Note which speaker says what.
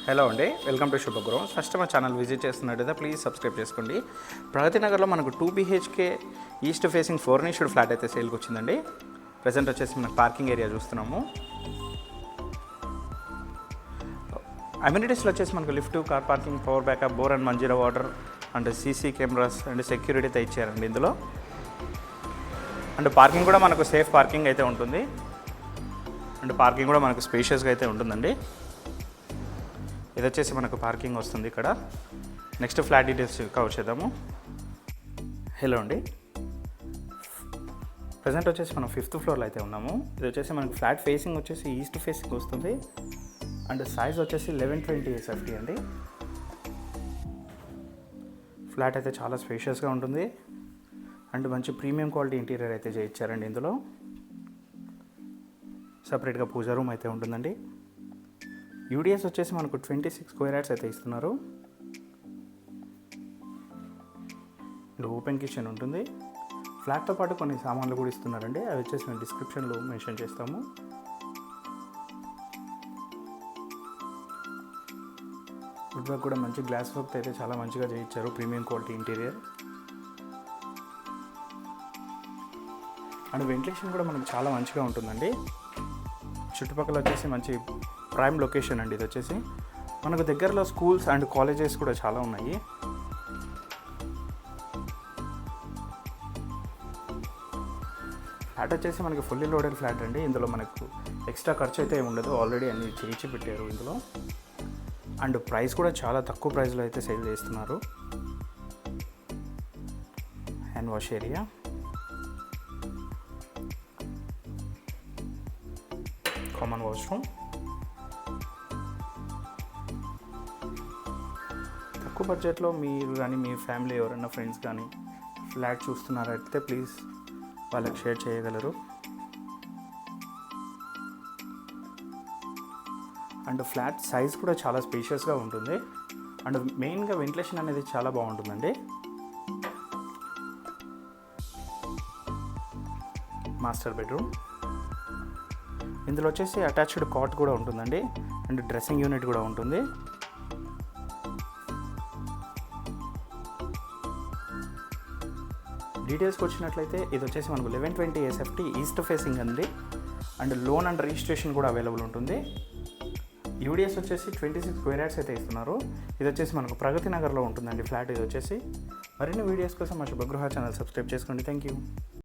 Speaker 1: Hello అండి, welcome to శుభగృహం. First మా channel visit చేస్తున్నట్టయితే please subscribe చేసుకోండి. ప్రగతి నగర్లో మనకు 2 BHK east facing furnished flat అయితే సేల్కి వచ్చిందండి. ప్రజెంట్ వచ్చేసి మనకు పార్కింగ్ ఏరియా చూస్తున్నాము. అమ్యూనిటీస్లో వచ్చేసి మనకు lift, car parking, power backup, bore and Manjeera water and CC cameras and security అయితే ఇచ్చారండి ఇందులో. అండ్ పార్కింగ్ కూడా మనకు సేఫ్ పార్కింగ్ అయితే ఉంటుంది. అండ్ పార్కింగ్ కూడా మనకు స్పేషియస్గా అయితే ఉంటుందండి. ఇది వచ్చేసి మనకు పార్కింగ్ వస్తుంది ఇక్కడ. నెక్స్ట్ ఫ్లాట్ డీటెయిల్స్ కవర్ చేద్దాము. హలో అండి, ప్రజెంట్ వచ్చేసి మనం 5th ఫ్లోర్లో అయితే ఉన్నాము. ఇది వచ్చేసి మనకు ఫ్లాట్ ఫేసింగ్ వచ్చేసి ఈస్ట్ ఫేసింగ్ వస్తుంది. అండ్ సైజ్ వచ్చేసి 1120 SFT అండి. ఫ్లాట్ అయితే చాలా స్పేషియస్గా ఉంటుంది. అండ్ మంచి ప్రీమియం క్వాలిటీ ఇంటీరియర్ అయితే చేయించారండి ఇందులో. సపరేట్గా పూజా రూమ్ అయితే ఉంటుందండి. యూడిఎస్ వచ్చేసి మనకు 26 స్క్వేర్ యార్డ్స్ అయితే ఇస్తున్నారు. ఓపెన్ కిచెన్ ఉంటుంది. ఫ్లాట్తో పాటు కొన్ని సామాన్లు కూడా ఇస్తున్నారండి. అవి వచ్చేసి మేము డిస్క్రిప్షన్లో మెన్షన్ చేస్తాము. వుడ్ వర్క్ కూడా మంచి గ్లాస్ వర్క్ అయితే చాలా మంచిగా చేయించారు. Premium quality interior. And ventilation కూడా మనకు చాలా మంచిగా ఉంటుందండి. చుట్టుపక్కల వచ్చేసి మంచి ప్రైమ్ లొకేషన్ అండి. ఇది వచ్చేసి మనకు దగ్గరలో స్కూల్స్ అండ్ కాలేజెస్ కూడా చాలా ఉన్నాయి. ఫ్లాట్ వచ్చేసి మనకి ఫుల్లీ లోడెడ్ ఫ్లాట్ అండి. ఇందులో మనకు ఎక్స్ట్రా ఖర్చు అయితే ఏమి ఉండదు. ఆల్రెడీ అన్ని చేయించి పెట్టారు ఇందులో. అండ్ ప్రైస్ కూడా చాలా తక్కువ ప్రైస్లో అయితే సేల్ చేస్తున్నారు. Hand wash area, common washroom. తక్కువ బడ్జెట్లో మీరు కానీ మీ ఫ్యామిలీ ఎవరైనా ఫ్రెండ్స్ కానీ ఫ్లాట్ చూస్తున్నారైతే ప్లీజ్ వాళ్ళకి షేర్ చేయగలరు. అండ్ ఫ్లాట్ సైజ్ కూడా చాలా స్పేషియస్గా ఉంటుంది. అండ్ మెయిన్గా వెంటిలేషన్ అనేది చాలా బాగుంటుందండి. Master bedroom. ఇందులో వచ్చేసి అటాచ్డ్ కాట్ కూడా ఉంటుందండి. అండ్ డ్రెస్సింగ్ యూనిట్ కూడా ఉంటుంది. డీటెయిల్స్కి వచ్చినట్లయితే ఇది వచ్చేసి మనకు 1120 SFT ఈస్ట్ ఫేసింగ్ అండి. అండ్ లోన్ అండ్ రిజిస్ట్రేషన్ కూడా అవైలబుల్ ఉంటుంది. యూడిఎస్ వచ్చేసి 26 స్క్వేర్ యార్డ్స్ అయితే ఇస్తున్నారు. ఇది వచ్చేసి మనకు ప్రగతి నగర్లో ఉంటుందండి ఫ్లాట్. ఇది వచ్చేసి మరిన్ని వీడియోస్ కోసం మా శుభగృహ ఛానల్ సబ్స్క్రైబ్ చేసుకోండి. Thank you.